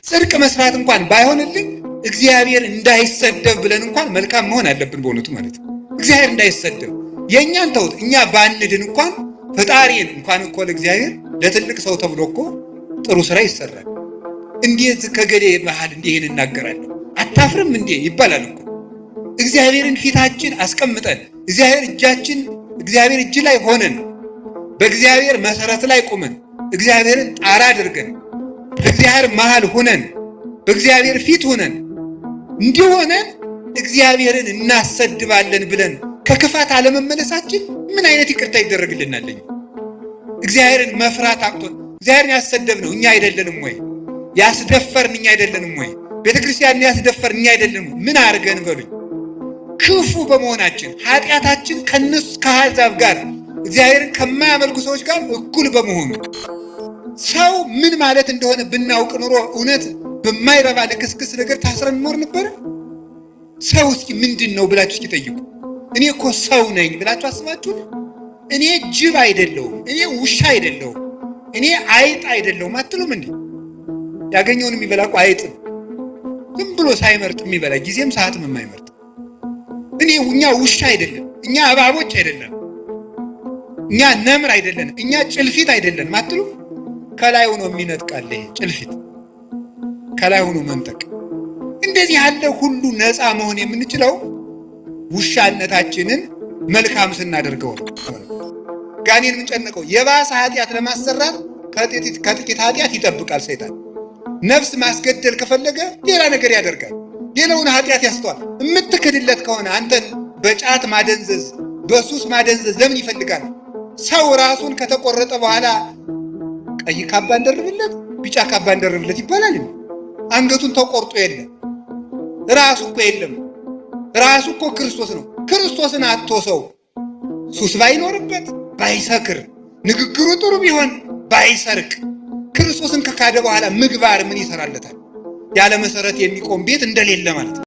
ጽድቅ መስራት እንኳን ባይሆንልን እግዚአብሔር እንዳይሰደብ ብለን እንኳን መልካም መሆን አለብን በእውነቱ ማለት ነው። እግዚአብሔር እንዳይሰደብ የእኛን ተውት፣ እኛ ባንድን እንኳን ፈጣሪን እንኳን እኮ ለእግዚአብሔር ለትልቅ ሰው ተብሎ እኮ ጥሩ ስራ ይሰራል። እንዴት ከገሌ መሃል እንዲህ ይህን እናገራለሁ አታፍርም እንዴ ይባላል እኮ። እግዚአብሔርን ፊታችን አስቀምጠን እግዚአብሔር እጅ ላይ ሆነን በእግዚአብሔር መሰረት ላይ ቁመን እግዚአብሔርን ጣራ አድርገን በእግዚአብሔር መሃል ሆነን በእግዚአብሔር ፊት ሆነን እንዲሆነን እግዚአብሔርን እናሰድባለን ብለን ከክፋት አለመመለሳችን ምን አይነት ይቅርታ ይደረግልናል? እግዚአብሔርን መፍራት አቅቶን እግዚአብሔርን ያሰደብነው እኛ አይደለንም ወይ? ያስደፈርን እኛ አይደለንም ወይ? ቤተክርስቲያንን ያስደፈርን እኛ አይደለንም? ምን አድርገን በሉኝ? ክፉ በመሆናችን ኃጢአታችን ከአሕዛብ ጋር እግዚአብሔርን ከማያመልኩ ሰዎች ጋር እኩል በመሆኑ ሰው ምን ማለት እንደሆነ ብናውቅ ኑሮ እውነት በማይረባ ልክስክስ ነገር ታስረን እንኖር ነበር? ሰው እስኪ ምንድን ነው ብላችሁ እስኪ ጠይቁ። እኔ እኮ ሰው ነኝ ብላችሁ አስባችሁ? እኔ ጅብ አይደለሁም፣ እኔ ውሻ አይደለሁም፣ እኔ አይጥ አይደለሁም አትሉም እንዴ? ያገኘውን የሚበላ እኮ አይጥ ዝም ብሎ ሳይመርጥ የሚበላ ጊዜም ሰዓትም የማይመርጥ። እኛ ውሻ አይደለም፣ እኛ እባቦች አይደለም፣ እኛ ነምር አይደለም፣ እኛ ጭልፊት አይደለም አትሉ? ከላይ ሆኖ የሚነጥቃል ይሄ ጭልፊት፣ ከላይ ሆኖ መንጠቅ። እንደዚህ ያለ ሁሉ ነፃ መሆን የምንችለው ውሻነታችንን መልካም ስናደርገው ነው። ጋኔን የምንጨነቀው የባሰ ኃጢአት ለማሰራት ከጥቂት ኃጢአት ይጠብቃል ሰይጣን። ነፍስ ማስገደል ከፈለገ ሌላ ነገር ያደርጋል፣ ሌላውን ኃጢአት ያስተዋል። የምትክድለት ከሆነ አንተን በጫት ማደንዘዝ በሱስ ማደንዘዝ ለምን ይፈልጋል? ሰው ራሱን ከተቆረጠ በኋላ ቀይ ካባ እንደርብለት ቢጫ ካባ እንደርብለት ይባላል። አንገቱን ተቆርጦ የለም ራሱ እኮ የለም። ራሱ እኮ ክርስቶስ ነው። ክርስቶስን አጥቶ ሰው ሱስ ባይኖርበት ባይሰክር ንግግሩ ጥሩ ቢሆን ባይሰርቅ ክርስቶስን ከካደ በኋላ ምግባር ምን ይሰራለታል? ያለ መሰረት የሚቆም ቤት እንደሌለ ማለት ነው።